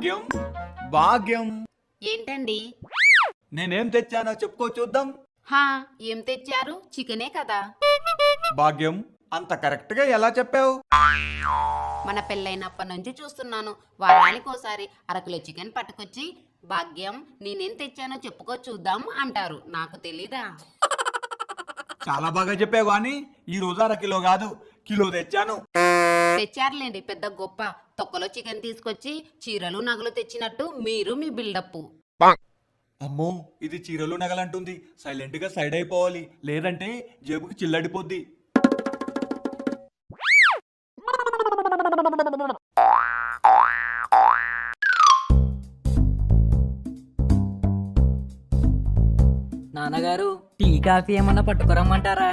భాగ్యం భాగ్యం ఏంటండి? నేనేం తెచ్చానో చెప్పుకో చూద్దాం. హా, ఏం తెచ్చారు? చికెనే కదా. భాగ్యం అంత కరెక్ట్ గా ఎలా చెప్పావు? మన పెళ్ళైనప్పటి నుంచి చూస్తున్నాను. వారానికోసారి అరకిలో చికెన్ పట్టుకొచ్చి భాగ్యం నేనేం తెచ్చానో చెప్పుకో చూద్దాం అంటారు. నాకు తెలీదా? చాలా బాగా చెప్పావు, కానీ ఈ రోజు 1/2 కిలో కాదు, కిలో తెచ్చాను. తెచ్చారులేండి పెద్ద గొప్ప. తొక్కలో చికెన్ తీసుకొచ్చి చీరలు నగలు తెచ్చినట్టు మీరు మీ బిల్డప్. అమ్మో, ఇది చీరలు నగలంటుంది. సైలెంట్ గా సైడ్ అయిపోవాలి, లేదంటే జేబుకి చిల్లడిపోద్ది. నాన్నగారు, టీ కాఫీ ఏమన్నా పట్టుకురమ్మంటారా?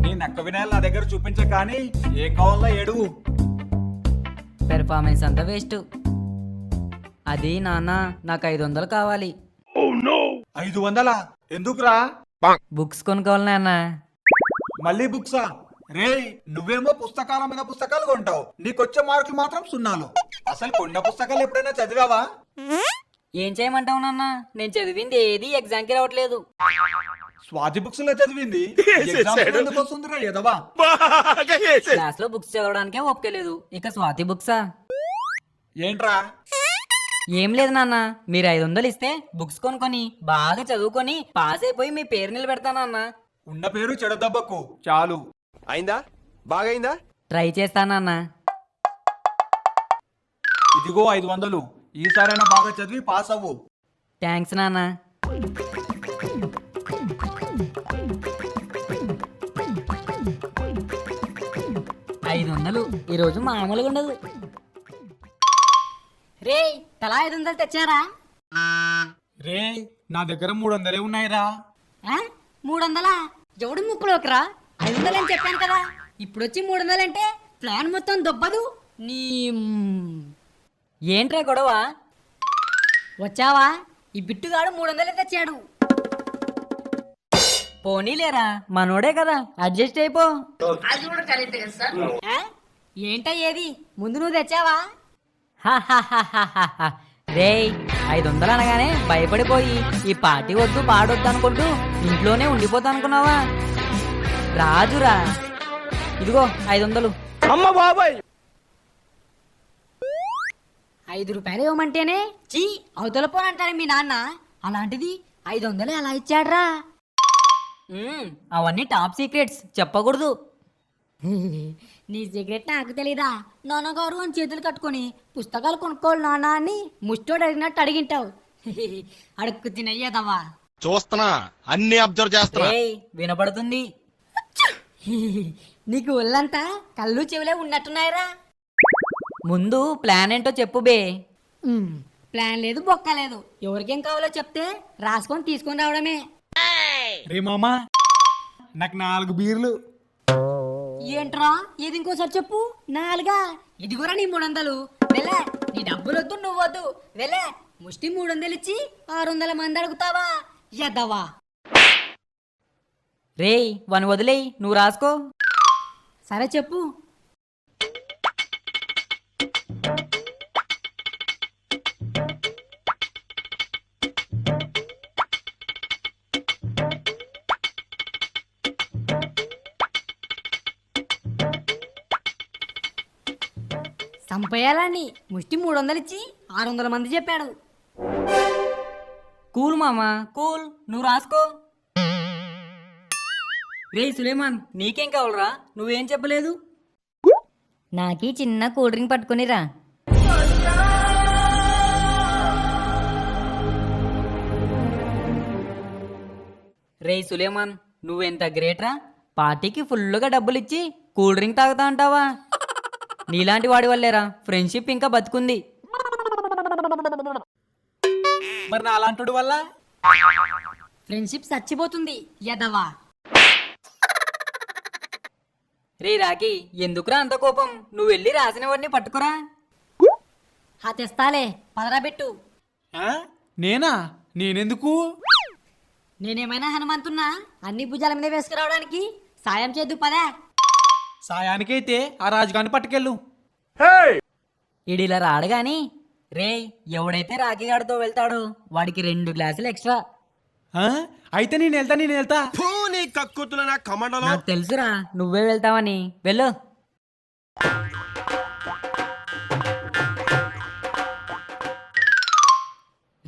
నీ నక్క వినాయలు నా దగ్గర చూపించ, కానీ ఏం కావాలో ఏడువు. పెర్ఫార్మెన్స్ అంతా వేస్ట్. అది నాన్న, నాకు 500 కావాలి. 500? ఎందుకురా? బుక్స్ కొనుక్కోవాలి నాన్న. మళ్ళీ బుక్సా? రే, నువ్వేమో పుస్తకాల మీద పుస్తకాలు కొంటావు, నీకొచ్చే మార్కులు మాత్రం 0. అసలు కొన్న పుస్తకాలు ఎప్పుడైనా చదివావా? ఏం చేయమంటావు నాన్న? నేను చదివింది ఏది ఎగ్జామ్కి రావట్లేదు. స్వాతి బుక్స్ లో చదివింది ఎగ్జామ్స్ లో ఎందుకు వస్తుందిరా ఎదవా? క్లాస్ లో బుక్స్ చదవడానికే ఒప్పుకోలేదు, ఇక స్వాతి బుక్సా? ఏంట్రా? ఏం లేదు నాన్న, మీరు 500 ఇస్తే బుక్స్ కొనుక్కొని బాగా చదువుకొని పాస్ అయిపోయి మీ పేరు నిలబెడతానన్న. ఉన్న పేరు చెడదబ్బకు చాలు. అయిందా? బాగైందా? ట్రై చేస్తానన్న. ఇదిగో 500. ఈసారైనా బాగా చదివి పాస్ అవ్వు. థ్యాంక్స్ నాన్న. $500 ఈరోజు మామూలుగా ఉండదు. రే, తలా 500 తెచ్చారా? రే, నా దగ్గర 300 ఉన్నాయిరా. 300? ఎవడు ముక్కులోకి రా? 500 అని చెప్పాను కదా. ఇప్పుడు వచ్చి 300 అంటే ప్లాన్ మొత్తం దొబ్బదు. నీ ఏంట్రా గొడవ? వచ్చావా? ఈ బిట్టుగాడు 300 తెచ్చాడు. పోనీలేరా, మనోడే కదా, అడ్జస్ట్ అయిపో. ఏంటా ఏది? ముందు నువ్వు తెచ్చావా? రే, 500 అనగానే భయపడిపోయి ఈ పార్టీ వద్దు పాడొద్దు అనుకుంటూ ఇంట్లోనే ఉండిపోతా అనుకున్నావా? రాజురా, ఇదిగో 500. అమ్మ బాబాయ్, 5 రూపాయలు ఇవ్వమంటేనే చీ అవతల పోనంటారు మీ నాన్న. అలాంటిది 500 ఎలా ఇచ్చాడ్రా? అవన్నీ టాప్ సీక్రెట్స్, చెప్పకూడదు. నీ సీక్రెట్ నాకు తెలీదా? నాన్నగారు అని చేతులు కట్టుకొని పుస్తకాలు కొనుక్కోవాలి నాన్న అని ముష్టోడు అడిగినట్టు అడిగింటావు. అడుక్కు తినయ్యేదవా. చూస్తున్నా, అన్ని అబ్జర్వ్ చేస్తున్నా. వినపడుతుంది. నీకు ఒళ్ళంతా కళ్ళు చెవులే ఉన్నట్టున్నాయిరా. ముందు ప్లాన్ ఏంటో చెప్పు బే. ప్లాన్ లేదు, బొక్క లేదు. ఎవరికేం కావాలో చెప్తే రాసుకొని తీసుకొని రావడమే. రే మామా, నాకు 4 బీర్లు. ఏంట్రా? ఏది ఇంకోసారి చెప్పు. 4? ఇదిగోరా నీ 300. వెళ్ళే, నీ డబ్బులు వద్దు, నువ్వు వద్దు. వెళ్ళే, ముష్టి 300 ఇచ్చి 600 మంది అడుగుతావా? ఎద్దవా. రే, వని వదిలేయి, నువ్వు రాసుకో. సరే చెప్పు. సంపేయాలని ముష్టి 300 ఇచ్చి 600 మంది చెప్పాడు. కూల్ మామా, కూల్. నువ్వు రాసుకో. రే సులేమాన్, నీకేం కావాలరా? నువ్వేం చెప్పలేదు. నాకీ చిన్న కూల్ డ్రింక్ పట్టుకునిరా. రే సులేమాన్, నువ్వెంత గ్రేట్రా. పార్టీకి ఫుల్గా డబ్బులు ఇచ్చి కూల్ డ్రింక్ తాగుతా అంటావా? నీలాంటి వాడి వల్లేరా ఫ్రెండ్షిప్ ఇంకా బతుకుంది. మరి నా అలాంటి వల్ల ఫ్రెండ్షిప్ చచ్చిపోతుంది ఎదవా. రే రాకి, ఎందుకురా అంత కోపం? నువ్వు వెళ్ళి రాసిన వాడిని పట్టుకురా. తెస్తాలే, పదరా పెట్టు. నేనా? నేనెందుకు? నేనేమైనా హనుమంతున్నా అన్ని భుజాల మీద వేసుకురావడానికి? సాయం చేద్దు పదా. సాయానికైతే ఆ రాజుగాన్ని పట్టుకెళ్ళు. ఈడిలా రాడు గాని రే ఎవడైతే రాఖీ గాడితో వెళ్తాడో వాడికి 2 గ్లాసులు ఎక్స్ట్రా. ఆ? అయితే నేను వెళ్తా. ఫూ, నీ కక్కుతుల నా కమండలో. నాకు తెలుసురా నువ్వే వెళ్తావని. వెళ్ళు.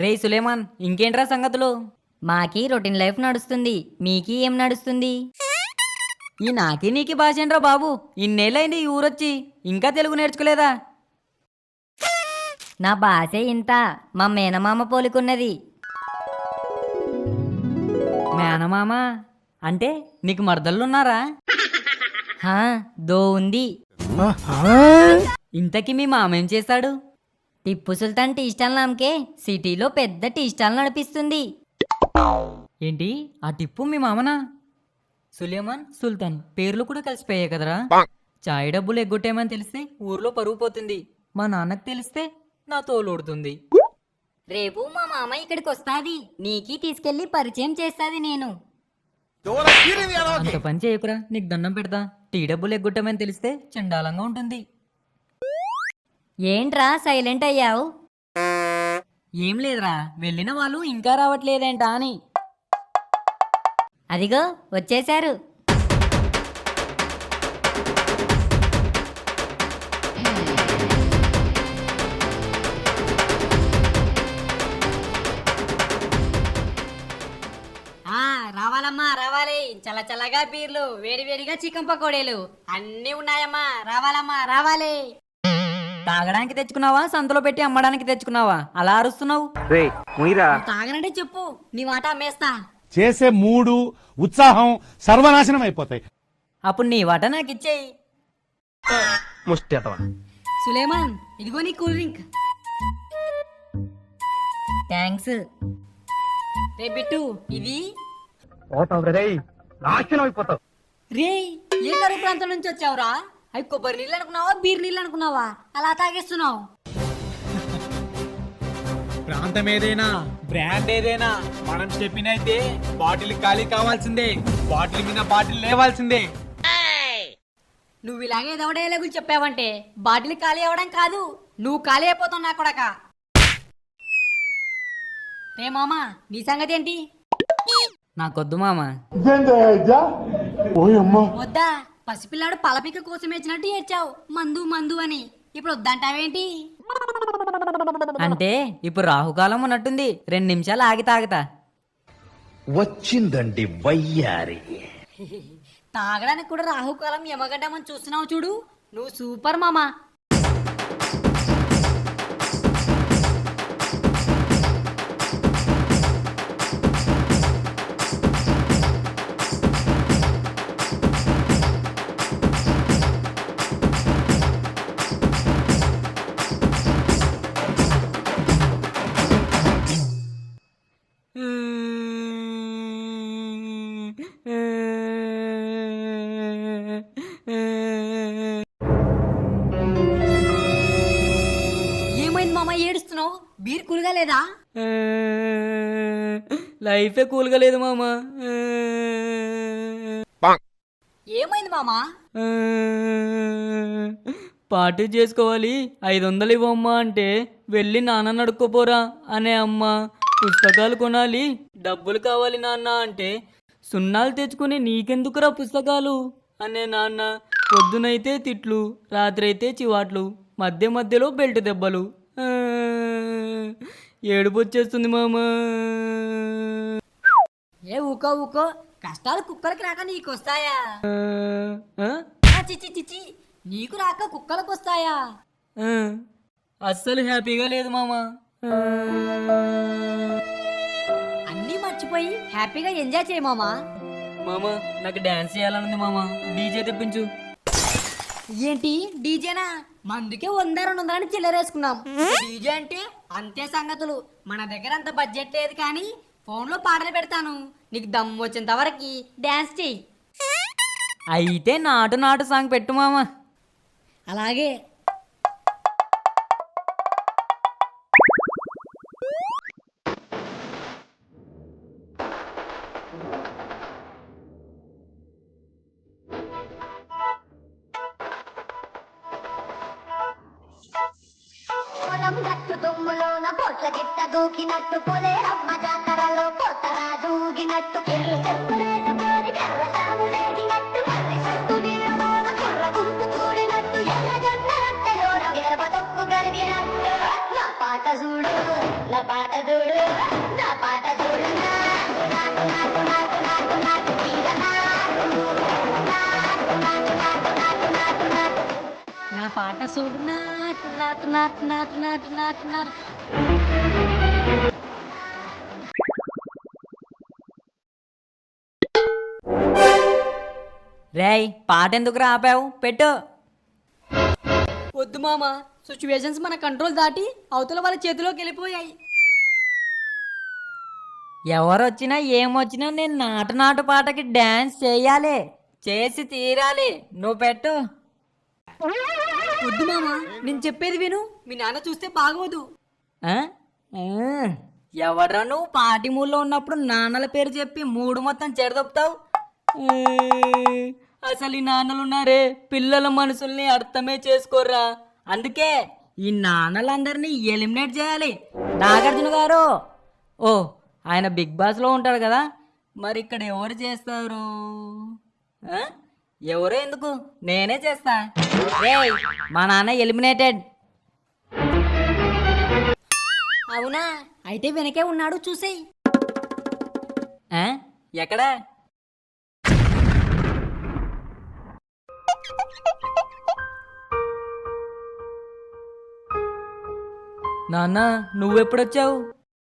రే సులేమాన్, ఇంకేంట్రా సంగతులు? మాకి రొటీన్ లైఫ్ నడుస్తుంది, మీకి ఏం నడుస్తుంది? ఈ నాకి నీకి భాష ఏంట్రా బాబు? ఇన్నేళ్ళైంది ఈ ఊరొచ్చి, ఇంకా తెలుగు నేర్చుకోలేదా? నా భాషే ఇంత, మా మేనమామ పోలికున్నది. మేనమామ అంటే నీకు మరదళ్ళున్నారా? హా, దో ఉంది. ఇంతకీ మీ మామ ఏం చేశాడు? టిప్పు సుల్తాన్ టీ స్టాల్ నామకే సిటీలో పెద్ద టీ స్టాల్ నడిపిస్తుంది. ఏంటి, ఆ టిప్పు మీ మామనా? సులేమాన్, సుల్తాన్ పేర్లు కూడా కలిసిపోయాయి కదరా. చాయ్ డబ్బులు ఎగ్గొట్టేమని తెలిస్తే ఊర్లో పరువు పోతుంది. మా నాన్నకు తెలిస్తే నా తోలుడుతుంది. రేపు మా మామ ఇక్కడికి వస్తాది, నీకి తీసుకెళ్లి పరిచయం చేస్తాది నేను. అంత పని చేయకురా, నీకు దండం పెడతా. టీ డబ్బులు ఎగ్గొట్టమని తెలిస్తే చండాలంగా ఉంటుంది. ఏంట్రా సైలెంట్ అయ్యావు? ఏం లేదురా, వెళ్ళిన వాళ్ళు ఇంకా రావట్లేదేంటా అని. అదిగో వచ్చేశారు. రావాలమ్మా రావాలి. చల్ల చల్లగా బీర్లు, వేడి వేడిగా చికెన్ పకోడీలు అన్నీ ఉన్నాయమ్మా. రావాలమ్మా రావాలి. తాగడానికి తెచ్చుకున్నావా, సంతలో పెట్టి అమ్మడానికి తెచ్చుకున్నావా? అలా అరుస్తున్నావు. తాగనంటే చెప్పు, నీ మాట అమ్మేస్తా. చేసే మూడు ఉత్సాహం సర్వనాశనం అయిపోతాయి. అప్పుడు నీ వాట నాకు ఇచ్చేయి. ముష్టెతవా. సులేమాన్, ఇదిగో నీ కూల్ డ్రింక్. థ్యాంక్స్. రే బిట్టు, ఇది నాశనం అయిపోతావు. రే ఏ కరువు ప్రాంతం నుంచి వచ్చావురా? అవి కొబ్బరి నీళ్ళు అనుకున్నావా, బీర్ నీళ్ళు అనుకున్నావా? అలా తాగేస్తున్నావు. ప్రాంతం ఏదైనా, బ్రాండ్ ఏదైనా, మనం చెప్పినైతే బాటిల్ ఖాళీ కావాల్సిందే, బాటిల్ మీద బాటిల్ లేవాల్సిందే. నువ్వు ఇలాగే దవడేలాగులు చెప్పావంటే బాటిల్ ఖాళీ అవ్వడం కాదు, నువ్వు ఖాళీ అయిపోతావు నా కొడక. రే మామా, నీ సంగతి ఏంటి? నాకొద్దు మామ. వద్దా? పసిపిల్లాడు పలపిక కోసం ఇచ్చినట్టు ఏడ్చావు మందు మందు అని. ఇప్పుడు వద్దంటావేంటి? అంటే ఇప్పుడు రాహుకాలం ఉన్నట్టుంది, 2 నిమిషాలు ఆగి తాగతా. వచ్చిందండి వయ్యారి. తాగడానికి కూడా రాహుకాలం యమగడ్డమని చూస్తున్నావు చూడు, నువ్వు సూపర్ మామా. ఏమైంది మామ, ఏడుస్తున్నావు? బీర్ కూల్గా లేదా? లైఫే కూల్గా లేదు మామ. ఏమైంది మామా? పార్టీ చేసుకోవాలి, 500 ఇవ్వమ్మా అంటే వెళ్ళి నాన్న అడుక్కోపోరా అనే అమ్మ. పుస్తకాలు కొనాలి, డబ్బులు కావాలి నాన్న అంటే సున్నాలు తెచ్చుకుని నీకెందుకురా పుస్తకాలు అనే నాన్న. పొద్దునైతే తిట్లు, రాత్రైతే చివాట్లు, మధ్య మధ్యలో బెల్ట్ దెబ్బలు. ఏడుపు వచ్చేస్తుంది మామ. ఏ ఊకో ఊకో, కష్టాలు కుక్కలకి రాక నీకు వస్తాయా? చిచి చిచి, నీకు రాక కుక్కలకు వస్తాయా? అస్సలు హ్యాపీగా లేదు మామ. అన్నీ మర్చిపోయి హ్యాపీగా ఎంజాయ్ చేయి మామా. మామా, నాకు డాన్స్ చేయాలనుంది మామా, డీజే తెప్పించు. ఏంటి డీజేనా? మందుకే 100-200 అని చిల్లరేసుకున్నాం. డీజే అంటే అంతే సంగతులు. మన దగ్గర అంత బడ్జెట్ లేదు కానీ ఫోన్లో పాటలు పెడతాను, నీకు దమ్ము వచ్చేంత వరకు డాన్స్ చెయ్యి. అయితే నాటు నాటు సాంగ్ పెట్టు మామా. అలాగే. లింగం గట్టు దుమ్ములోన పోట్ల గిట్ట దూకినట్టు పొలేరమ్మ జాతరలో పోతరాజూగినట్టు ఎర్ర చెప్పులేసుకొని కర్ర సాము లేగినట్టు మర్రి సట్టు నీళ్ళలోన కుర్ర గుంపు కూడినట్టు ఎర్ర జొన్న రొట్టెలోన ఎరవ తొక్కు గరిగినట్టు నా పాట చూడు నా పాట చూడు నా పాట చూడు నాటు నాటు నాటు నాటు నాటు నాటు తీర నాటు నాటు నాటు నాటు నాటు నాటు నాటు నా పాట చూడు నాటు నాటు నాటు నాటు నాటు నాటు నాటు. రేయ్ పాట ఎందుకు ఆపావు పెట్టు. వద్దు మామ, సిచ్యువేషన్స్ మన కంట్రోల్ దాటి అవతల వాళ్ళ చేతిలోకి వెళ్ళిపోయాయి. ఎవరొచ్చినా ఏమొచ్చినా నేను నాటు నాటు పాటకి డాన్స్ చేయాలి, చేసి తీరాలి. నువ్వు పెట్టు. వద్దు మామ, నేను చెప్పేది విను, మీ నాన్న చూస్తే బాగోదు. ఎవడ్రా నువ్వు పార్టీ మూడ్లో ఉన్నప్పుడు నాన్నల పేరు చెప్పి మూడు మొత్తం చెడదొప్పుతావు? అసలు ఈ నాన్నలు ఉన్నారే పిల్లల మనసుల్ని అర్థమే చేసుకోర్రా. అందుకే ఈ నాన్నలందరినీ ఎలిమినేట్ చేయాలి. నాగార్జున గారు, ఓ ఆయన బిగ్ బాస్లో ఉంటాడు కదా, మరి ఇక్కడ ఎవరు చేస్తారు? ఎవరో ఎందుకు, నేనే చేస్తా. ఏయ్, మా నాన్న ఎలిమినేటెడ్. అవునా, అయితే వెనకే ఉన్నాడు, చూసేయి. ఎక్కడా? నాన్న నువ్వెప్పుడొచ్చావు?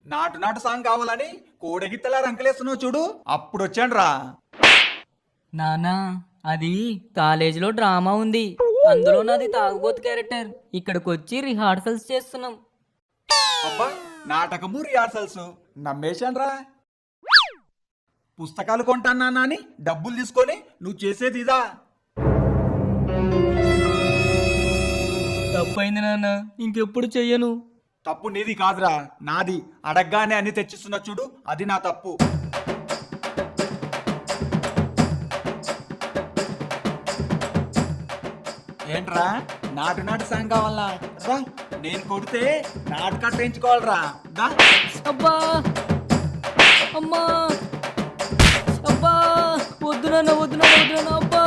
నాటు నాటు సాంగ్ కావాలని కోడగిత్తలా రంకలేస్తున్నావు చూడు, అప్పుడు వచ్చాను రా. నానా, అది కాలేజీలో డ్రామా ఉంది, అందులో నాది తాగుబోతు క్యారెక్టర్. ఇక్కడికి వచ్చి రిహార్సల్స్ చేస్తున్నాం. అబ్బా, నాటకము రిహార్సల్స్ నమ్మేశాను రా. పుస్తకాలు కొంటానా అని డబ్బులు తీసుకొని నువ్వు చేసేది ఇదా? తప్పైంది నాన్న, ఇంకెప్పుడు చెయ్యను. తప్పు నీది కాదురా, నాది. అడగ్గానే అన్ని తెచ్చిస్తున్నా చూడు, అది నా తప్పు. ఏంట్రా, నాటు నాటు సాంగ్ కావాలా? రా, నేను కొడితే నాటు కట్టించుకోవాలరా. దా. అబ్బా, అమ్మా, అబ్బా, వద్దు నాన్న, వద్దు నాన్న, వద్దు నాన్న, అబ్బా.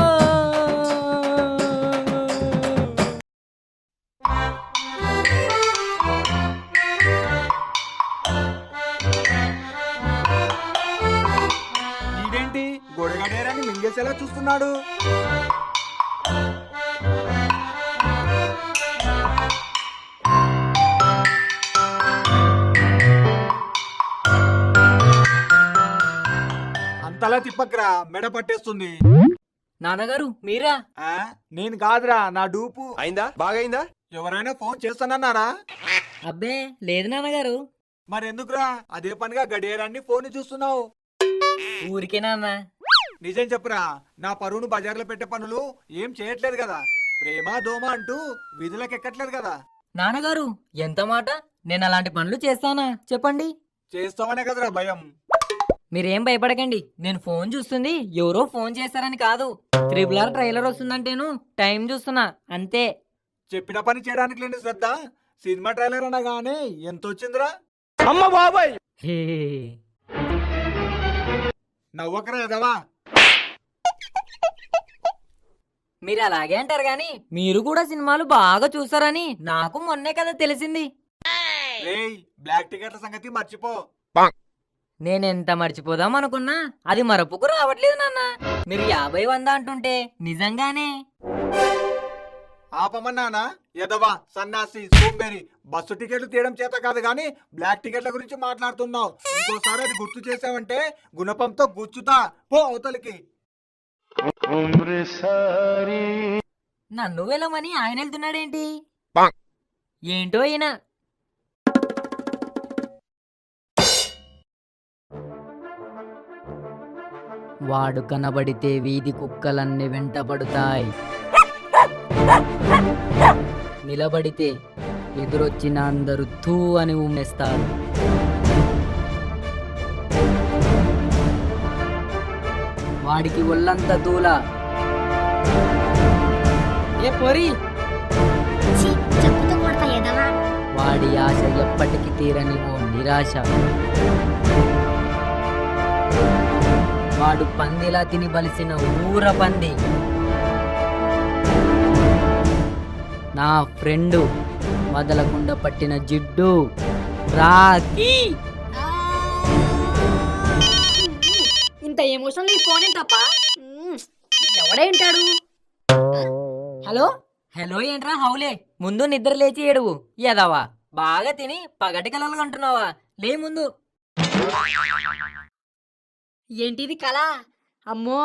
ఈడేంటి గొడగడేరాన్ని మింగేసేలా చూస్తున్నాడు? అంతలా తిప్పకరా, మెడ పట్టేస్తుంది. నాన్నగారు మీరా? ఆ, నేను కాదురా, నా డూపు. అయిందా బాగైందా? ఎవరైనా ఫోన్ చేస్తానన్నారా? అబ్బే లేదు నాన్నగారు. మరెందుకురా అదే పనిగా గడియారాన్ని ఫోన్ చూస్తున్నావు? ఊరికే నాన్న. నిజం చెప్పురా, నా పరువును బజార్లో పెట్టే పనులు ఏం చేయట్లేదు కదా, ప్రేమ దోమ అంటూ విధులకు ఎక్కట్లేదు కదా. నాన్నగారు ఎంత మాట, నేను అలాంటి పనులు చేస్తానా చెప్పండి? చేస్తామనే కదరా భయం. మీరేం భయపడకండి, నేను ఫోన్ చూస్తుంది ఎవరో ఫోన్ చేస్తారని కాదు. RRR ట్రైలర్ వస్తుందంటేను టైం చూస్తున్నా అంతే. చెప్పిన పని చేయడానికి లేని శ్రద్ధ సినిమా ట్రైలర్ అనగానే ఎంత వచ్చిందిరా? అమ్మ బాబాయ్, హే, నవ్వకరా ఎదవా. మీరు అలాగే అంటారు గాని మీరు కూడా సినిమాలు బాగా చూస్తారని నాకు మొన్నే కదా తెలిసింది. రేయ్, బ్లాక్ టికెట్ల సంగతి మర్చిపో. నేనెంత మర్చిపోదాం అనుకున్నా అది మరపుకు రావట్లేదు నాన్న. మీరు 50 100 అంటుంటే నిజంగానే. ఆపమన్నానా ఎదవా, సన్నాసి, సోంబేరి. బస్సు టికెట్లు తీయడం చేత కాదు గానీ బ్లాక్ టికెట్ల గురించి మాట్లాడుతున్నావు. ఇంకోసారి అది గుర్తు చేసావంటే గుణపంతో గుచ్చుతా, పో అవతలికి. నన్ను వెళ్ళమని ఆయన వెళ్తున్నాడేంటి? ఏంటో ఈయన. వాడు కనబడితే వీధి కుక్కలన్నీ వెంటపడతాయి, నిలబడితే ఎదురొచ్చిన అందరూ తూ అని ఉమ్మేస్తారు. వాడికి ఒళ్ళంతా తూల. ఏ పొరి, చెప్పుతో కొడతా ఎదవా. వాడి వాడి ఆశ ఎప్పటికీ తీరని ఓ నిరాశ. వాడు పందిలా తిని బలిసిన ఊర పంది. నా ఫ్రెండు వదలకుండా పట్టిన జిడ్డు రాకీ. ఇంత ఎమోషనల్ ఈ ఫోన్ తప్ప ఎవడే ఉంటాడు? హలో హలో ఏంట్రా హౌలే, ముందు నిద్ర లేచి ఏడువు ఎదవా. బాగా తిని పగటి కలలు అంటున్నావా? లే ముందు. ఏంటిది కళ? అమ్మో,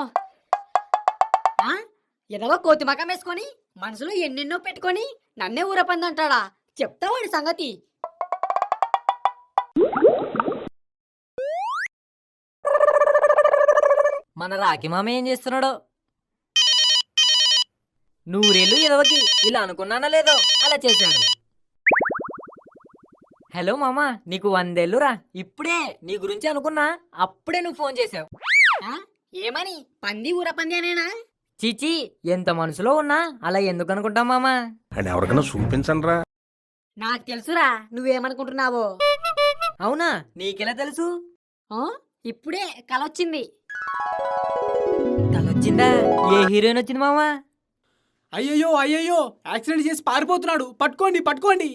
ఎదవ కోతి మకం వేసుకొని మనసులో ఎన్నెన్నో పెట్టుకొని నన్నే ఊరపంది అంటాడా? చెప్తా వాడి సంగతి. మన రాఖీ మామ ఏం చేస్తున్నాడో? నూరేళ్ళు ఎదవకి ఇలా అనుకున్నానా లేదో అలా చేశాడు. హలో మామా, నీకు 100 ఏళ్ళురా. ఇప్పుడే నీ గురించి అనుకున్నా, అప్పుడే నువ్వు ఫోన్ చేసావు. ఏమని? పంది ఊర పంది అనేనా? చీచి, ఎంత మనసులో ఉన్నా అలా ఎందుకు అనుకుంటావు మామా? అని ఎవరికైనా చూపించండి రా. నాకు తెలుసురా నువ్వేమనుకుంటున్నావో. అవునా, నీకెలా తెలుసు? ఇప్పుడే కలొచ్చింది. కలొచ్చిందా? ఏ హీరోయిన్ వచ్చింది మామా? అయ్యయ్యో అయ్యయ్యో, యాక్సిడెంట్ చేసి పారిపోతున్నాడు, పట్టుకోండి పట్టుకోండి.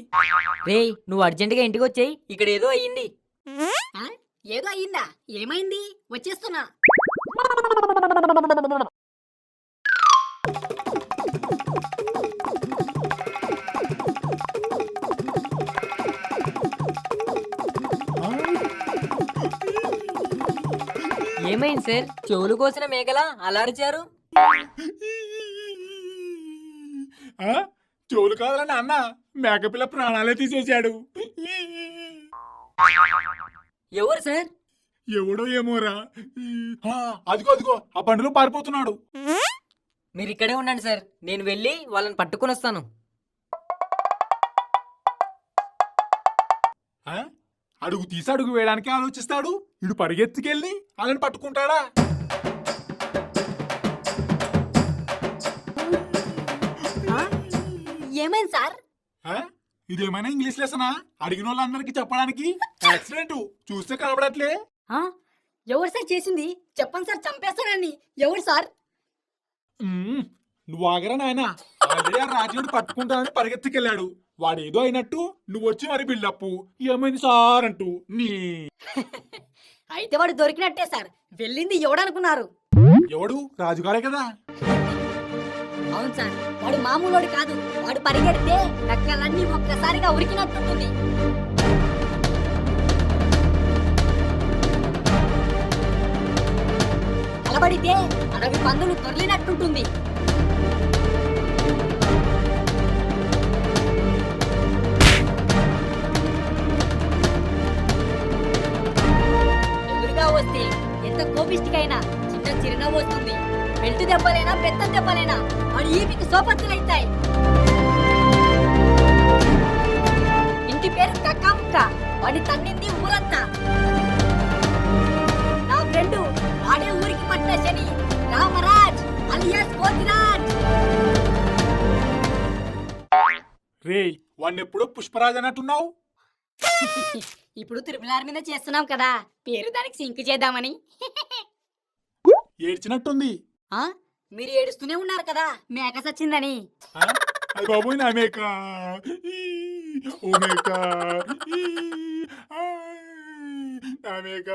రేయ్, నువ్వు అర్జెంటుగా ఇంటికి వచ్చేయి, ఇక్కడ ఏదో అయ్యింది. ఏదో అయ్యిందా? ఏమైంది? వచ్చేస్తున్నా. ఏమైంది సార్? చెవులు కోసిన మేకలా అలర్చారు. చెవులు కావాలని అన్న మేకపిల్ల ప్రాణాలే తీసేశాడు. ఎవరు సార్? ఎవడో ఏమోరా. అదిగో అదిగో ఆ బండిలో పారిపోతున్నాడు. మీరు ఇక్కడే ఉండండి సార్, నేను వెళ్ళి వాళ్ళని పట్టుకొని వస్తాను. అడుగు తీసి అడుగు వేయడానికి ఆలోచిస్తాడు. ఇడు పరిగెత్తుకెళ్ళి వాళ్ళని పట్టుకుంటాడా? ఏమైంది సార్? ఇదేమైనా ఇంగ్లీష్ లెసనా? అడిగిన వాళ్ళందరికీ చెప్పడానికి. యాక్సిడెంట్ చూస్తే కనబడట్లే. ఎవరు సార్ చేసింది? చెప్పండి సార్, చంపేస్తానని. ఎవరు సార్? నువ్వు ఆగరా నాయన. ఆల్రెడీ ఆ రాజుని పట్టుకుంటానని పరిగెత్తుకెళ్ళాడు. వాడేదో అయినట్టు నువ్వు వచ్చి మరి బిల్డప్ ఏమైంది సార్ అంటూ నీ. అయితే వాడు దొరికినట్టే సార్. వెళ్ళింది ఎవడనుకున్నారు? ఎవడు? రాజుగారే కదా. అవును సార్, వాడు మామూలు కాదు. వాడు పరిగెడితే నక్కలన్నీ ఒక్కసారిగా ఉరికినట్టుంటుంది. అలబడితే అడవి పందులు తొర్లినట్టుంటుంది. ఎదురుగా వస్తే ఎంత కోపిష్టికైనా చిన్న చిరునవ్వు వస్తుంది. బెల్ట్ దెబ్బలైనా పెద్ద దెబ్బలైనా వాడి ఈపికి సోపత్తులైతాయి. ఇంటి పేరు కక్కాముక్క, వాడి తన్నింది ఊరంతా. నా ఫ్రెండు వాడే ఊరికి పట్టిన శని రామరాజ్ అలియాస్ కోతిరాజ్. రేయ్, వాడిని ఎప్పుడో పుష్పరాజ్ అన్నట్టున్నావు. ఇప్పుడు తిరుమలార్ మీద చేస్తున్నాం కదా, పేరు దానికి సింక్ చేద్దామని. ఏడ్చినట్టుంది. మీరు ఏడుస్తూనే ఉన్నారు కదా మేక సచ్చిందని. అది బాబోయ్, నా మేక. ఓ మేక, నా మేక.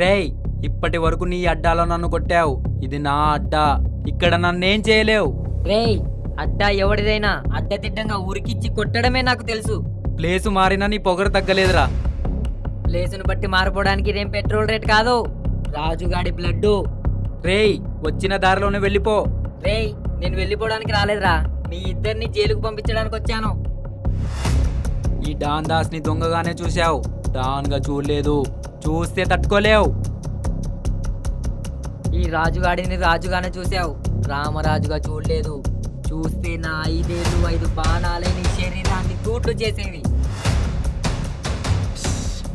రేయ్, ఇప్పటి వరకు నీ అడ్డాలో నన్ను కొట్టావు. ఇది నా అడ్డా, ఇక్కడ నన్నేం చేయలేవు. రేయ్, అడ్డా ఎవడిదైనా అడ్డదిడ్డంగా ఉరికిచ్చి కొట్టడమే నాకు తెలుసు. ప్లేసు మారినా నీ పొగరు తగ్గలేదురా. ప్లేసును బట్టి మారిపోవడానికి ఇదేం పెట్రోల్ రేట్ కాదు, రాజుగాడి బ్లడ్. రేయ్, వచ్చిన దారిలోనే వెళ్ళిపో. రేయ్, నేను వెళ్ళిపోవడానికి రాలేదురా, మీ ఇద్దరిని జైలుకు పంపించడానికి వచ్చాను. ఈ డాన్ దాస్ ని దొంగగానే చూశావు. డాన్గా చూడలేదు, చూస్తే తట్టుకోలేవు. ఈ రాజుగాడిని రాజుగానే చూసావు, రామరాజుగా చూడలేదు. చూస్తే నా 5 బాణాలే నీ శరీరాన్ని తూట్లు చేసేవి.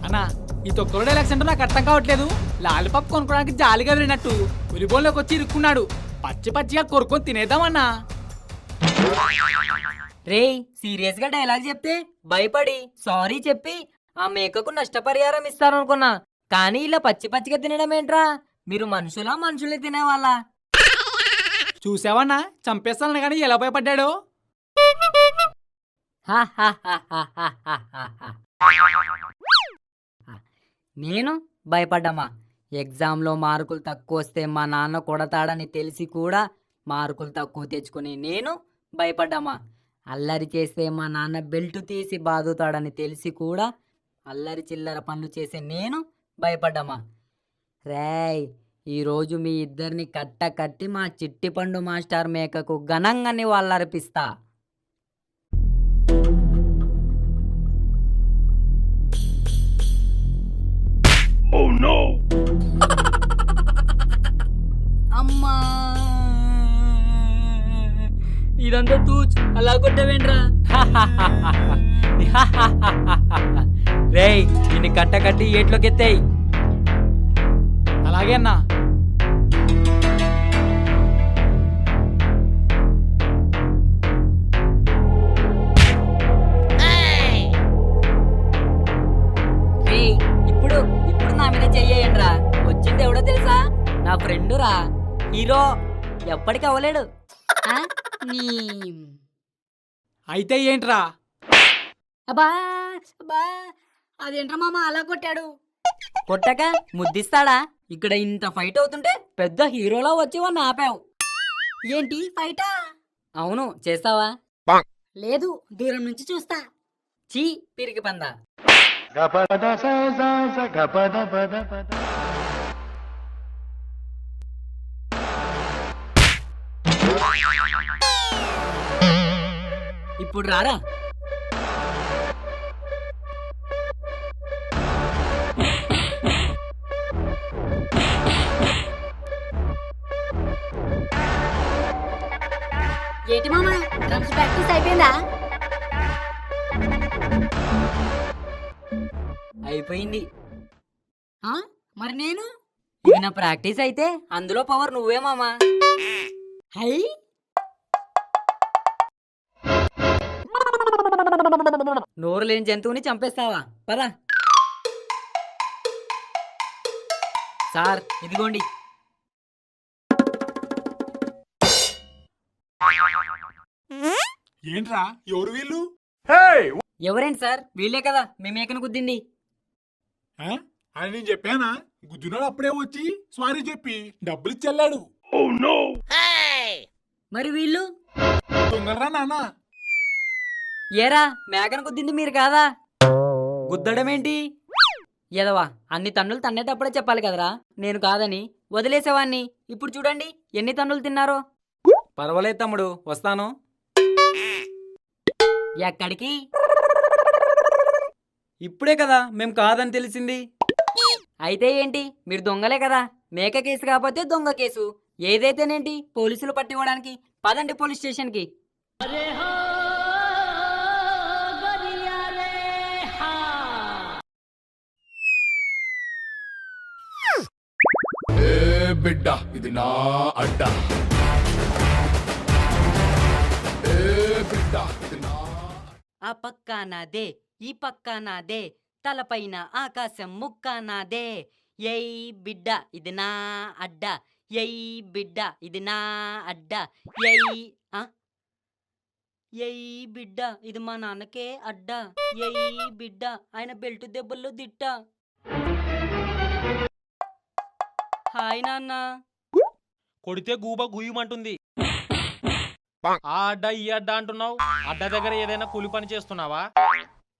అన్నా ఈ తొక్కలో డైలాగ్స్ అంటే నాకు అర్థం కావట్లేదు. లాలిపాప్ కొనుక్కోడానికి జాలిగా వెళ్ళినట్టు ఉలిబోన్లోకి వచ్చి ఇరుక్కున్నాడు. పచ్చి పచ్చిగా కొరుక్కొని తినేద్దామన్నా. రేయ్, సీరియస్ గా డైలాగ్ చెప్తే భయపడి సారీ చెప్పి ఆ మేకకు నష్టపరిహారం ఇస్తారనుకున్నా, కానీ ఇలా పచ్చి పచ్చిగా తినడం ఏంట్రా? మీరు మనుషులే తినేవాళ్ళ? చూసావన్నా, చంపేస్తాను కానీ ఎలా భయపడ్డాడో. నేను భయపడ్డామా? ఎగ్జామ్లో మార్కులు తక్కువ వస్తే మా నాన్న కొడతాడని తెలిసి కూడా మార్కులు తక్కువ తెచ్చుకుని నేను భయపడ్డామా? అల్లరి చేస్తే మా నాన్న బెల్ట్ తీసి బాదుతాడని తెలిసి కూడా అల్లరి చిల్లర పనులు చేసే నేను భయపడ్డామా? రేయ్, ఈరోజు మీ ఇద్దరిని కట్టి మా చిట్టిపండు మాస్టర్ మేకకు ఘనంగా వాళ్ళర్పిస్తా. అమ్మా, ఇదంతా తూచ్ అలా కొట్టవేంట్రా? రేయ్, నిన్ను కట్టి ఏట్లోకి ఎత్తాయి. అలాగే అన్నా. రేయ్, ఇప్పుడు నా మీద చెయ్యండిరా. వచ్చింది ఎవడో తెలుసా? నా ఫ్రెండు రా, హీరో. ఎప్పటికి అవ్వలేడు. ఆ? నీ అయితే ఏంట్రా? అబ్బా అబ్బా, అదేంట్రా మామ అలా కొట్టాడు? కొట్టక ముద్దిస్తాడా? ఇక్కడ ఇంత ఫైట్ అవుతుంటే పెద్ద హీరోలా వచ్చి వాడిని ఆపావు. ఏంటి ఫైటా? అవును, చేస్తావా? లేదు, దూరం నుంచి చూస్తా. చీ, పిరికి పందా. ఇప్పుడు రారా. ఏంటి మామా, డ్రమ్స్ ప్రాక్టీస్ అయిపోయిందా? అయిపోయింది. మరి నేను? ఇది నా ప్రాక్టీస్ అయితే అందులో పవర్ నువ్వే మామా. హై, నోరు లేని జంతువుని చంపేస్తావా? పద. సార్, ఇదిగోండి. ఏంట్రా, ఎవరు వీళ్ళు? ఎవరేంటి సార్? వీళ్ళే కదా మీ మేకను గుద్దింది. అని నేను చెప్పానా? గుద్దునాడు అప్పుడే వచ్చి సారీ చెప్పి డబ్బులు ఇచ్చెళ్ళాడు. మరి వీళ్ళు దొంగలరా నాన్న. ఏరా, మేకను గుద్దింది మీరు కాదా? గుద్దడం ఏంటి? ఎదవా, అన్ని తన్నులు తన్నేటప్పుడే చెప్పాలి కదరా నేను కాదని. వదిలేసేవాన్ని. ఇప్పుడు చూడండి ఎన్ని తన్నులు తిన్నారో. పర్వాలేదు తమ్ముడు, వస్తాను. ఎక్కడికి? ఇప్పుడే కదా మేం కాదని తెలిసింది. అయితే ఏంటి, మీరు దొంగలే కదా. మేక కేసు కాకపోతే దొంగ కేసు. ఏదైతేనేంటి, పోలీసులు పట్టివ్వడానికి. పదండి పోలీస్ స్టేషన్కి. బిడ్డ ఇది నా అడ్డ. బిడ్డ ఇది నా. ఆ పక్క నాదే, ఈ పక్క నాదే, తలపైన ఆకాశం ముక్క నాదే. ఎయ్ బిడ్డ ఇది నా అడ్డ, ఎయ్ బిడ్డ ఇది నా అడ్డ. ఎయ్ బిడ్డ ఇది మా నాన్నకే అడ్డ. ఎయ్ బిడ్డ ఆయన బెల్ట్ దెబ్బల్లో దిట్ట. హాయ్ నాన్న. కొడితే గూబ గుయ్యమంటుంది. ఆ అడ్డ ఈ అడ్డ అంటున్నావు. అడ్డ దగ్గర ఏదైనా కూలి పని చేస్తున్నావా?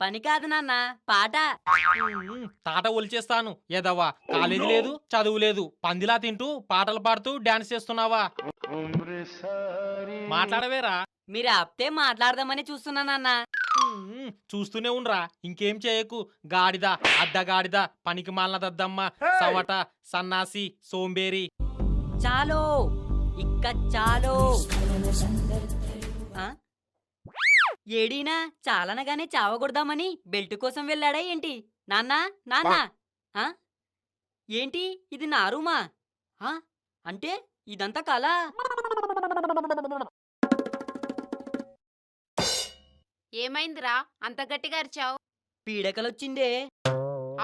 పని కాదు నాన్న, పాట. తాట ఒలిచేస్తాను. ఏదవ్వా, కాలేజీ లేదు, చదువు లేదు, పందిలా తింటూ పాటలు పాడుతూ డాన్స్ చేస్తున్నావా? మాట్లాడవేరా? మీరు ఆపితే మాట్లాడదామని చూస్తున్నా నాన్న. చూస్తూనే ఉండ్రా, ఇంకేం చేయకు. గాడిద, అడ్డగాడిద, పనికి మాలిన దద్దమ్మ, సవట, సన్నాసి, సోంబేరి. చాలో ఇక్క చాలో. ఆ? ఏడీనా చాలనగానే చావగొడదామని బెల్ట్ కోసం వెళ్ళాడా ఏంటి? నాన్నా నాన్న ఆ? ఏంటి ఇది నా రూమా? ఆ? అంటే ఇదంతా కళ? ఏమైందిరా అంత గట్టిగా అరిచావు? పీడకలొచ్చిందే.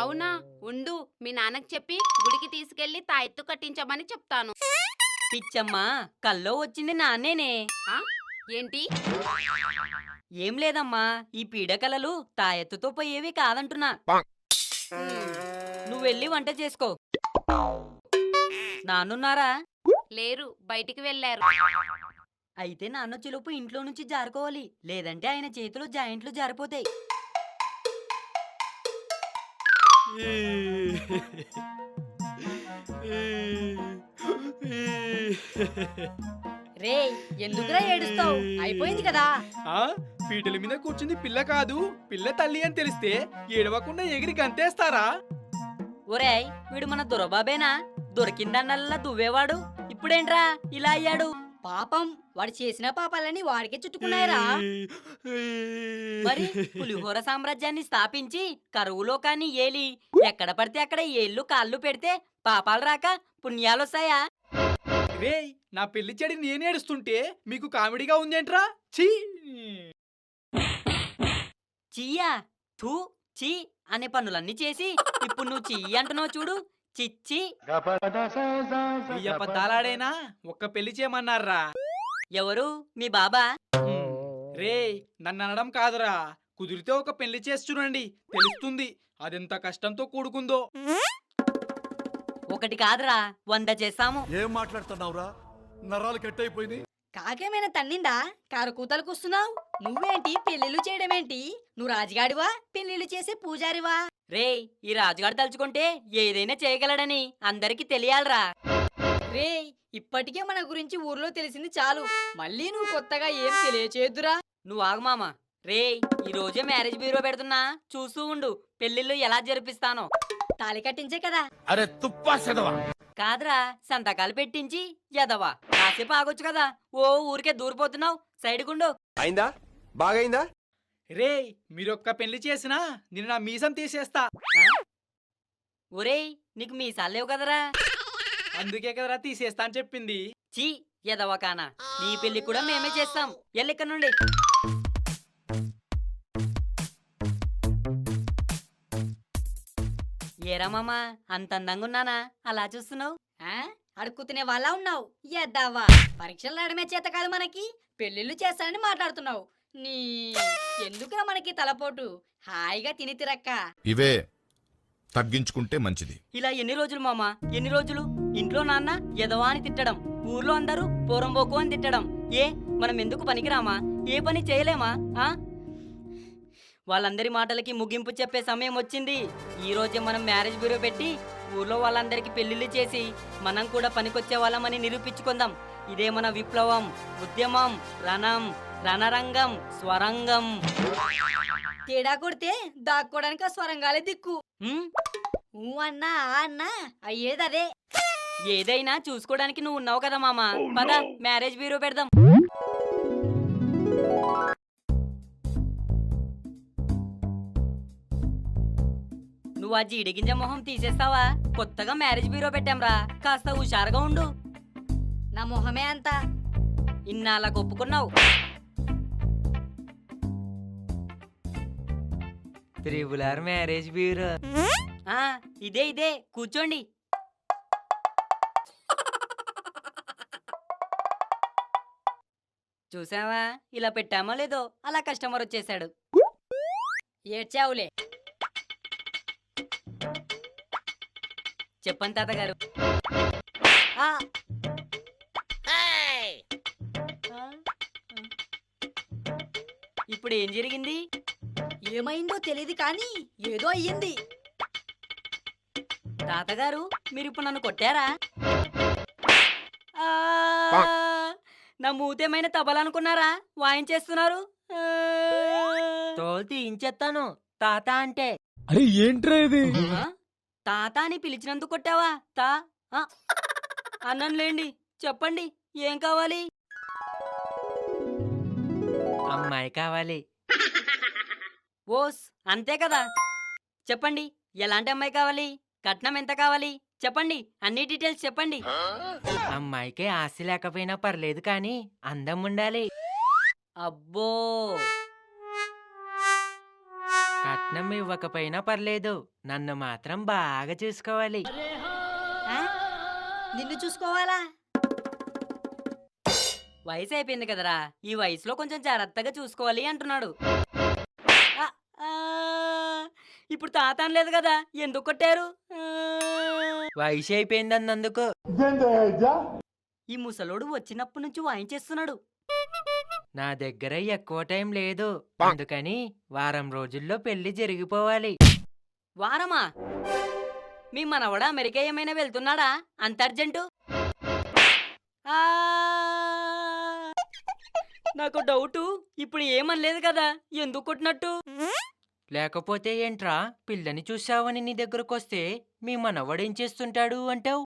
అవునా, ఉండు మీ నాన్నకి చెప్పి గుడికి తీసుకెళ్లి తాయెత్తు కట్టించమని చెప్తాను. పిచ్చమ్మా, కల్లో వచ్చింది నాన్నేనే. ఆ? ఏంటి? ఏం లేదమ్మా, ఈ పీడకలలు తాయెత్తుతో పోయేవి కాదంటున్నా. నువ్వెళ్ళి వంట చేసుకో. నాన్నున్నారా? లేరు, బయటికి వెళ్ళారు. అయితే నాన్నొచ్చేలోపు ఇంట్లో నుంచి జారుకోవాలి, లేదంటే ఆయన చేతిలో జాయింట్లు జారిపోతాయి. రే, ఎందుకురా ఏడుస్తావు? అయిపోయింది కదా. ఆ పీటల మీద కూర్చుంది పిల్ల కాదు, పిల్ల తల్లి అని తెలిస్తే ఏడవకుండా ఎగిరి గంతేస్తారా? ఒరేయ్, వీడు మన దొరబాబేనా? దొరికిందన్నల్లా దువ్వేవాడు ఇప్పుడేంట్రా ఇలా అయ్యాడు? పాపం, వాడు చేసిన పాపాలని వాడికే చుట్టుకున్నాయిరా. మరి పులిహోర సామ్రాజ్యాన్ని స్థాపించి కరువులోకాన్ని ఏలి ఎక్కడ పడితే అక్కడ ఏళ్ళు కాళ్ళు పెడితే పాపాలు రాక పుణ్యాలొస్తాయా? రేయ్, నా పెళ్లి చెడి నేనేడుస్తుంటే మీకు కామెడీగా ఉందేంట్రా? ఛీ! చీయా, థూ, చీ అనే పనులన్నీ చేసి ఇప్పుడు నువ్వు చీ అంటున్నావు చూడు. చిచ్చి. పతాలాడేనా ఒక్క పెళ్లి చేయమన్నారా? ఎవరు మీ బాబా? రేయ్, నన్ను అనడం కాదురా, కుదిరితే ఒక పెళ్లి చేసి చూడండి, తెలుస్తుంది అదెంత కష్టంతో కూడుకుందో. ఒకటి కాదురా, 100 చేస్తాము. ఏం మాట్లాడుతున్నావురా? నరాలు కట్ అయిపోయింది. కాకేమైనా తన్నిందా? కారు కూతలకు వస్తున్నావు. నువ్వేంటి పెళ్లిళ్ళు చేయడమేంటి? నువ్వు రాజుగాడివా, పెళ్లిళ్ళు చేసే పూజారివా? రేయ్, ఈ రాజుగాడు తలుచుకుంటే ఏదైనా చేయగలడని అందరికి తెలియాలరా. రేయ్, ఇప్పటికే మన గురించి ఊర్లో తెలిసింది చాలు, మళ్ళీ నువ్వు కొత్తగా ఏం తెలియచేద్దురా. నువ్వు ఆగు మామ. రేయ్, ఈ రోజే మ్యారేజ్ బ్యూరో పెడుతున్నా, చూస్తూ ఉండు పెళ్లిళ్ళు ఎలా జరిపిస్తానో. తాళి కట్టించే కదా. అరే తుప్పా సెదవా. కాదురా, సంతకాలు పెట్టించి ఎదవా కాసేపు ఆగొచ్చు కదా. ఓ ఊరికే దూరిపోతున్నావు, సైడ్గుండు. అయిందా? బాగైందా? రేయ్, మీరొక్క పెళ్లి చేసినా నేను నా మీసం తీసేస్తా. ఒరేయ్, నీకు మీసాలేవు కదరా. అందుకే కదరా తీసేస్తా అని చెప్పింది. చీ ఎదవా కానా, నీ పెళ్లి కూడా మేమే చేస్తాం. ఎల్లిక్కడ నుండి. ఏరా మామా, అంత అందంగా ఉన్నానా? అలా చూస్తున్నావు. అడుక్కుతునే వాళ్ళ ఉన్నావు. ఎద్దావా, పరీక్షలు రాయడమే చేత కాదు మనకి, పెళ్లిళ్ళు చేస్తానని మాట్లాడుతున్నావు. నీ ఎందుకురా మనకి తలపోటు? హాయిగా తిని తిరక్క. ఇవే తగ్గించుకుంటే మంచిది. ఇలా ఎన్ని రోజులు మామా, ఎన్ని రోజులు? ఇంట్లో నాన్న ఎదవా అని తిట్టడం, ఊర్లో అందరూ పోరంబోకు అని తిట్టడం. మనం ఎందుకు పనికిరామా? ఏ పని చేయలేమా? వాళ్ళందరి మాటలకి ముగింపు చెప్పే సమయం వచ్చింది. ఈ రోజే మనం మ్యారేజ్ బ్యూరో పెట్టి ఊర్లో వాళ్ళందరికీ పెళ్లిళ్ళు చేసి మనం కూడా పనికొచ్చే వాళ్ళమని నిరూపించుకుందాం. ఇదే మన విప్లవం, ఉద్యమం, రణం, రణరంగం, స్వరంగం. తేడా కొడితే దాక్కోడానికి స్వరంగాలే దిక్కు. అన్నా అన్నా అయ్యేదదే. ఏదైనా చూసుకోవడానికి నువ్వు ఉన్నావు కదా మామా. పద మ్యారేజ్ బ్యూరో పెడదాం. నువ్వు ఆ జీడిగింజ మొహం తీసేస్తావా? కొత్తగా మ్యారేజ్ బ్యూరో పెట్టాంరా, కాస్త హుషారుగా ఉండు. నా మొహమే అంత ఇన్నాళ్ళ ఒప్పుకున్నావు. త్రిబులార్ మ్యారేజ్ బ్యూరో. ఇదే ఇదే, కూర్చోండి. చూసావా, ఇలా పెట్టామో లేదో అలా కస్టమర్ వచ్చేసాడు. ఏడ్చావులే. చెప్పండి తాతగారు. ఇప్పుడు ఏం జరిగింది? ఏమైందో తెలియదు కానీ ఏదో అయ్యింది. తాతగారు, మీరు ఇప్పుడు నన్ను కొట్టారా? నా మూతేమైనా తబలనుకున్నారా? వాయించేస్తున్నారు. తోలు తీయించేస్తాను తాత అంటే. అరే ఏంట్రా ఇది? ఆ? తాత అని పిలిచినందుకు కొట్టావా? ఆ, అన్నంలేండి, చెప్పండి ఏం కావాలి? అమ్మాయి కావాలి. ఓస్ అంతే కదా, చెప్పండి ఎలాంటి అమ్మాయి కావాలి, కట్నం ఎంత కావాలి, చెప్పండి అన్ని డీటెయిల్స్ చెప్పండి. అమ్మాయికి ఆస్తి లేకపోయినా పర్లేదు కానీ అందం ఉండాలి. అబ్బో, కట్నం ఇవ్వకపోయినా పర్లేదు, నన్ను మాత్రం బాగా చూసుకోవాలి. ఆ? నిన్ను చూసుకోవాలా? వయసు అయిపోయింది కదరా, ఈ వయసులో కొంచెం జాగ్రత్తగా చూసుకోవాలి అంటున్నాడు. ఆ, ఆ, ఇప్పుడు తాత అనలేదు కదా, ఎందుకు కొట్టారు? వయసు అయిపోయింది అన్నందుకు. ఈ ముసలోడు వచ్చినప్పటి నుంచి వాయించేస్తున్నాడు. నా దగ్గర ఎక్కువ టైం లేదు, అందుకని వారం రోజుల్లో పెళ్లి జరిగిపోవాలి. వారమా? మీ మనవడ అమెరికా ఏమైనా వెళ్తున్నాడా అంత అర్జెంటు? ఆ, నాకు డౌటు, ఇప్పుడు ఏమనలేదు కదా, ఎందుకు కొట్టినట్టు? లేకపోతే ఏంట్రా, పిల్లని చూసావని నీ దగ్గరకు వస్తే మీ మనవడేం చేస్తుంటాడు అంటావు?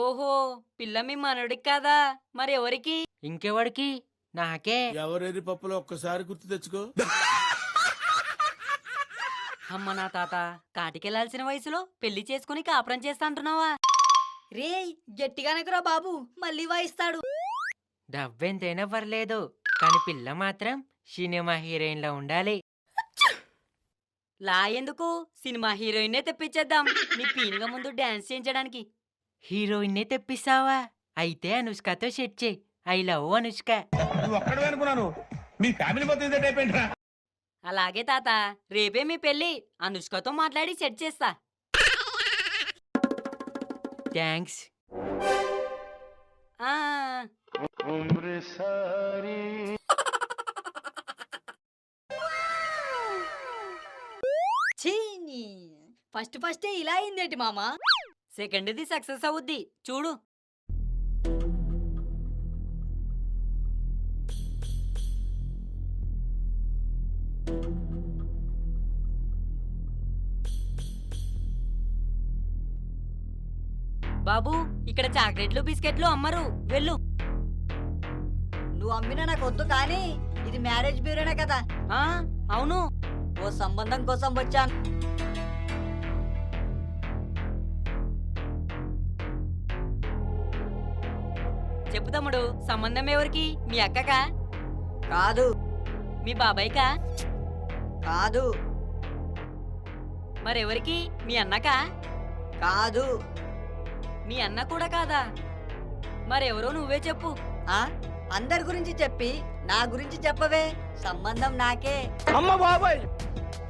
ఓహో, పిల్ల మీ మనవడికి కాదా, మరి ఎవరికి? ఇంకెవడికి? నాకే. ఎవరెరి పప్పులో ఒక్కసారి గుర్తు తెచ్చుకో. అమ్మ నా తాత, కాటికెళ్లాల్సిన వయసులో పెళ్లి చేసుకుని కాపురం చేస్తా అంటున్నావా? రే గట్టిగానకురా బాబు, మళ్ళీ వాయిస్తాడు. డబ్బెంతైనా పర్లేదు, కానీ పిల్ల మాత్రం సినిమా హీరోయిన్ లా ఉండాలి. లా ఎందుకు, సినిమా హీరోయిన్నే తెప్పించేద్దాం, నీ పీనుగ ముందు డాన్స్ చేయించడానికి. హీరోయిన్నే తెప్పిస్తావా? అయితే అనుష్కతో సెట్ చేయి. I love Anushka. నువ్వు ఒక్కడే అనుకున్నాను, మీ ఫ్యామిలీ మొత్తం ఇదే టైప్ ఏంట్రా? అలాగే తాత, రేపే మీ పెళ్లి, అనుష్కతో మాట్లాడి సెట్ చేస్తా. థ్యాంక్స్. ఫస్ట్ ఇలా అయిందేంటి మామా? సెకండ్ది సక్సెస్ అవుద్ది చూడు. బాబు, ఇక్కడ చాక్లెట్లు బిస్కెట్లు అమ్మరు, వెళ్ళు. నువ్వు అమ్మినా నాకు వద్దు, కానీ ఇది మ్యారేజ్ బ్యూరోనే కదా? అవును, ఓ సంబంధం కోసం వచ్చాను. చెప్పు తమ్ముడు, సంబంధం ఎవరికి? మీ అక్కకా? కాదు. మీ బాబాయ్కా? కాదు. మరెవరికి? మీ అన్నకా? కాదు. మీ అన్న కూడా కాదా? మరెవరో నువ్వే చెప్పు. అందరి గురించి చెప్పి నా గురించి చెప్పవే, సంబంధం నాకే. అమ్మ బాబాయ్,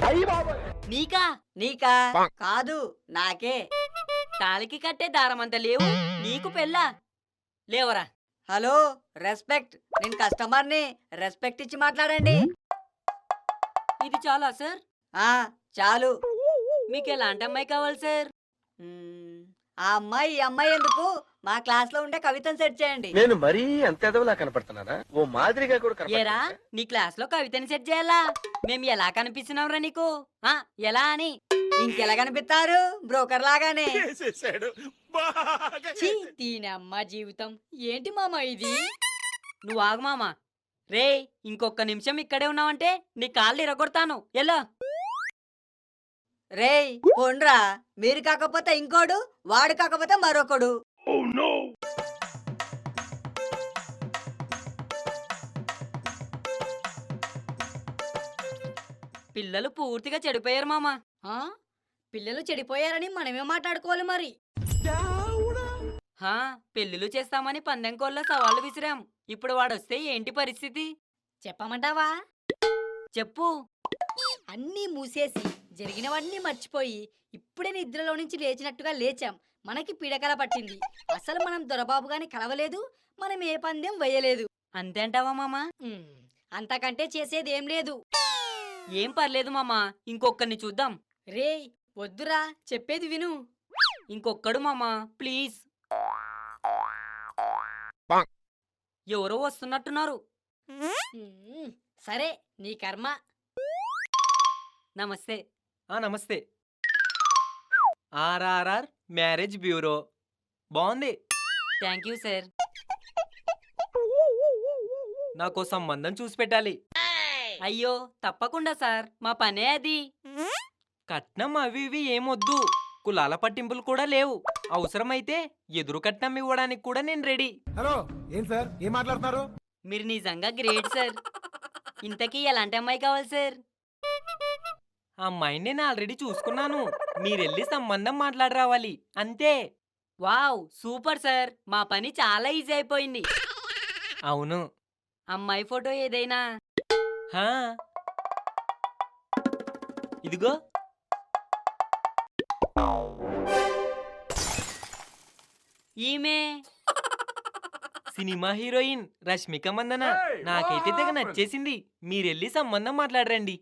అయ్యి బాబాయ్. నీకా? నీకా? కాదు, నాకే. తాలికి కట్టే దారమంత లేవు, నీకు పెళ్ళా? లేవరా. హలో, రెస్పెక్ట్, నేను కస్టమర్ని, రెస్పెక్ట్ ఇచ్చి మాట్లాడండి. ఇది చాలా సార్? చాలు. మీకు ఎలాంటి అమ్మాయి కావాలి సార్? ఆ అమ్మాయి, ఈ అమ్మాయి ఎందుకు, మా క్లాస్ లో ఉండే కవితను సెట్ చేయండి. నేను మరీ అంత ఎదవలా కనపడుతున్నానా? ఓ మాదిరిగా కూడా ఏరా, నీ క్లాస్ లో కవితని సెట్ చేయాలా? మేము ఎలా కనిపిస్తున్నాంరా నీకు? ఎలా అని? ఇంకెలా కనిపిస్తారు? బ్రోకర్ లాగానే. దీనమ్మ జీవితం ఏంటి మామ ఇది? నువ్వు ఆగు మామ. రే, ఇంకొక నిమిషం ఇక్కడే ఉన్నావంటే నీ కాళ్ళు ఇరగొడతాను, ఎలా? రేయ్ పోండ్రా, మీరు కాకపోతే ఇంకోడు, వాడు కాకపోతే మరొకడు. పిల్లలు పూర్తిగా చెడిపోయారు మామా. పిల్లలు చెడిపోయారని మనమే మాట్లాడుకోవాలి మరి. పెళ్లిళ్ళు చేస్తామని పందెం కోళ్ళ సవాళ్ళు విసిరాం, ఇప్పుడు వాడొస్తే ఏంటి పరిస్థితి? చెప్పమంటావా? చెప్పు. అన్నీ మూసేసి జరిగినవన్నీ మర్చిపోయి ఇప్పుడే నిద్రలో నుంచి లేచినట్టుగా లేచాం. మనకి పీడకల పట్టింది. అసలు మనం దొరబాబుగాని కలవలేదు, మనం ఏ పందెం వేయలేదు. అంతే అంటావా మామా? అంతకంటే చేసేదేం లేదు. ఏం పర్లేదు మామా, ఇంకొక్కరిని చూద్దాం. రే వద్దురా, చెప్పేది విను. ఇంకొక్కడు మామా, ప్లీజ్. ఎవరో వస్తున్నట్టున్నారు. సరే నీ కర్మ. నమస్తే. నమస్తే. ఆర్ఆర్ఆర్ మ్యారేజ్ బ్యూరో బాగుంది. Thank you sir. నాకు సంబంధం చూసి పెట్టాలి. అయ్యో తప్పకుండా సార్, మా పనే అది. కట్నం అవి ఇవి ఏమొద్దు, కులాల పట్టింపులు కూడా లేవు. అవసరమైతే ఎదురు కట్నం ఇవ్వడానికి కూడా నేను రెడీ. హలో, ఏం సార్ ఏం మాట్లాడుతున్నారు? మీరు నిజంగా గ్రేట్ సార్. ఇంతకీ ఎలాంటి అమ్మాయి కావాలి సార్? ఆ అమ్మాయిని నేను ఆల్రెడీ చూసుకున్నాను. మీరెళ్ళి సంబంధం మాట్లాడి రావాలి అంతే. వావ్ సూపర్ సార్, మా పని చాలా ఈజీ అయిపోయింది. అవును. అమ్మాయి ఫోటో ఏదైనా? హా, ఇదిగో. ఈమె సినిమా హీరోయిన్ రష్మిక మందన. నాకైతే తెగ నచ్చేసింది. మీరెళ్ళి సంబంధం మాట్లాడరండి.